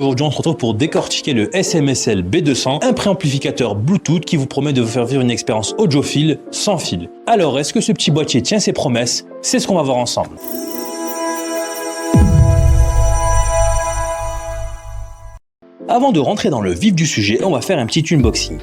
Aujourd'hui, on se retrouve pour décortiquer le SMSL B200, un préamplificateur Bluetooth qui vous promet de vous faire vivre une expérience audiophile sans fil. Alors, est-ce que ce petit boîtier tient ses promesses? C'est ce qu'on va voir ensemble. Avant de rentrer dans le vif du sujet, on va faire un petit unboxing.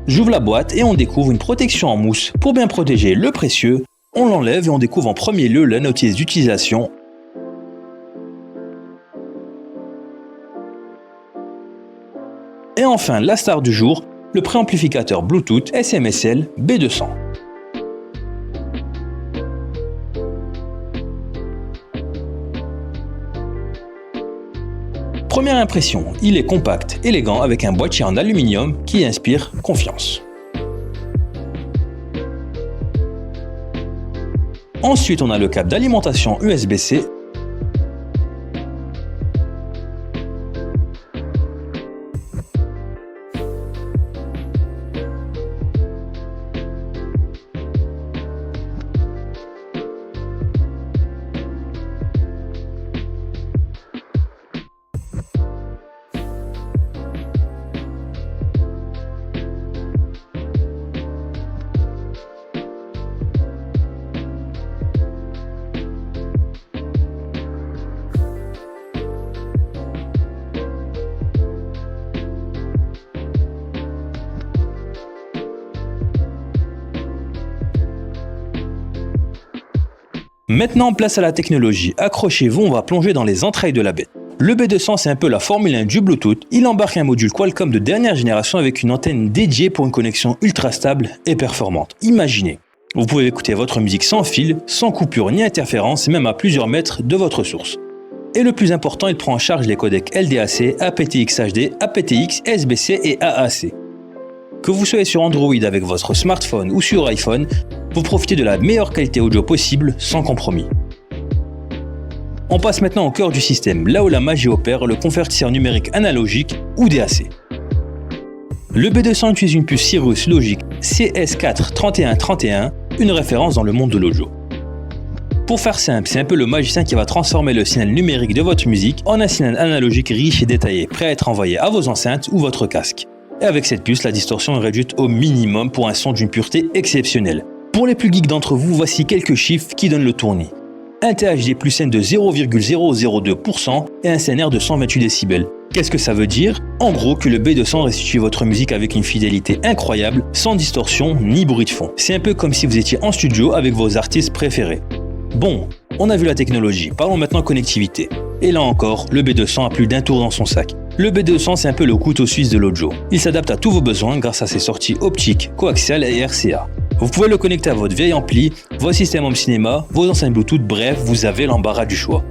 J'ouvre la boîte et on découvre une protection en mousse pour bien protéger le précieux. On l'enlève et on découvre en premier lieu la notice d'utilisation. Et enfin, la star du jour, le préamplificateur Bluetooth SMSL B200. Première impression, il est compact, élégant avec un boîtier en aluminium qui inspire confiance. Ensuite, on a le câble d'alimentation USB-C. Maintenant, place à la technologie. Accrochez-vous, on va plonger dans les entrailles de la bête. Le B200, c'est un peu la Formule 1 du Bluetooth. Il embarque un module Qualcomm de dernière génération avec une antenne dédiée pour une connexion ultra stable et performante. Imaginez, vous pouvez écouter votre musique sans fil, sans coupure ni interférence, même à plusieurs mètres de votre source. Et le plus important, il prend en charge les codecs LDAC, aptX HD, aptX, SBC et AAC. Que vous soyez sur Android avec votre smartphone ou sur iPhone, vous profitez de la meilleure qualité audio possible sans compromis. On passe maintenant au cœur du système, là où la magie opère, le convertisseur numérique analogique ou DAC. Le B200 utilise une puce Cirrus Logic CS43131, une référence dans le monde de l'audio. Pour faire simple, c'est un peu le magicien qui va transformer le signal numérique de votre musique en un signal analogique riche et détaillé, prêt à être envoyé à vos enceintes ou votre casque. Et avec cette puce, la distorsion est réduite au minimum pour un son d'une pureté exceptionnelle. Pour les plus geeks d'entre vous, voici quelques chiffres qui donnent le tournis. Un THD plus N de 0,002% et un CNR de 128 décibels. Qu'est-ce que ça veut dire? En gros, que le B200 restitue votre musique avec une fidélité incroyable, sans distorsion ni bruit de fond. C'est un peu comme si vous étiez en studio avec vos artistes préférés. Bon, on a vu la technologie, parlons maintenant connectivité. Et là encore, le B200 a plus d'un tour dans son sac. Le B200, c'est un peu le couteau suisse de l'audio. Il s'adapte à tous vos besoins grâce à ses sorties optiques, coaxiales et RCA. Vous pouvez le connecter à votre vieille ampli, vos systèmes home cinéma, vos enceintes Bluetooth, bref, vous avez l'embarras du choix.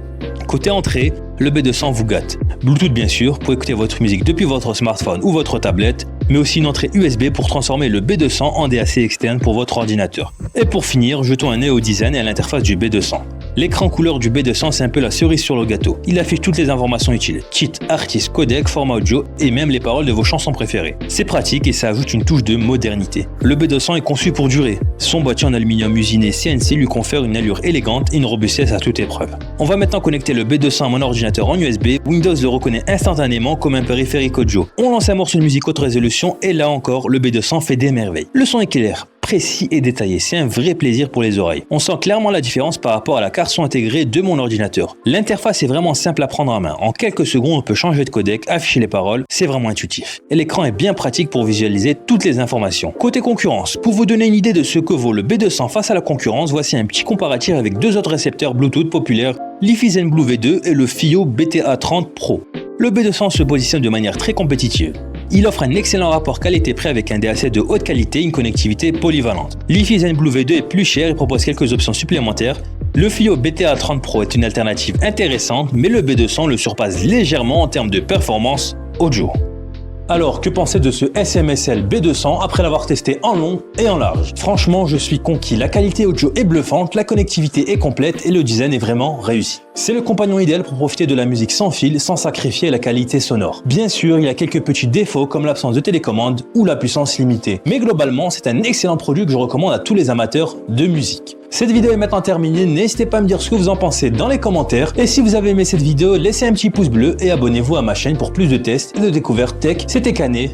Côté entrée, le B200 vous gâte. Bluetooth bien sûr, pour écouter votre musique depuis votre smartphone ou votre tablette, mais aussi une entrée USB pour transformer le B200 en DAC externe pour votre ordinateur. Et pour finir, jetons un œil au design et à l'interface du B200. L'écran couleur du B200, c'est un peu la cerise sur le gâteau. Il affiche toutes les informations utiles, titre, artiste, codec, format audio et même les paroles de vos chansons préférées. C'est pratique et ça ajoute une touche de modernité. Le B200 est conçu pour durer. Son boîtier en aluminium usiné CNC lui confère une allure élégante et une robustesse à toute épreuve. On va maintenant connecter le B200 à mon ordinateur en USB. Windows le reconnaît instantanément comme un périphérique audio. On lance un morceau de musique haute résolution et là encore, le B200 fait des merveilles. Le son est clair, précis et détaillé, c'est un vrai plaisir pour les oreilles. On sent clairement la différence par rapport à la carte son intégrée de mon ordinateur. L'interface est vraiment simple à prendre en main. En quelques secondes, on peut changer de codec, afficher les paroles, c'est vraiment intuitif. Et l'écran est bien pratique pour visualiser toutes les informations. Côté concurrence, pour vous donner une idée de ce que vaut le B200 face à la concurrence, voici un petit comparatif avec deux autres récepteurs Bluetooth populaires, l'IFI Zen Blue V2 et le FiiO BTA30 Pro. Le B200 se positionne de manière très compétitive. Il offre un excellent rapport qualité-prix avec un DAC de haute qualité et une connectivité polyvalente. L'IFI Zen Blue V2 est plus cher et propose quelques options supplémentaires. Le FiiO BTA30 Pro est une alternative intéressante, mais le B200 le surpasse légèrement en termes de performance audio. Alors, que penser de ce SMSL B200 après l'avoir testé en long et en large? Franchement, je suis conquis. La qualité audio est bluffante, la connectivité est complète et le design est vraiment réussi. C'est le compagnon idéal pour profiter de la musique sans fil sans sacrifier la qualité sonore. Bien sûr, il y a quelques petits défauts comme l'absence de télécommande ou la puissance limitée. Mais globalement, c'est un excellent produit que je recommande à tous les amateurs de musique. Cette vidéo est maintenant terminée, n'hésitez pas à me dire ce que vous en pensez dans les commentaires. Et si vous avez aimé cette vidéo, laissez un petit pouce bleu et abonnez-vous à ma chaîne pour plus de tests et de découvertes tech. C'était Canet.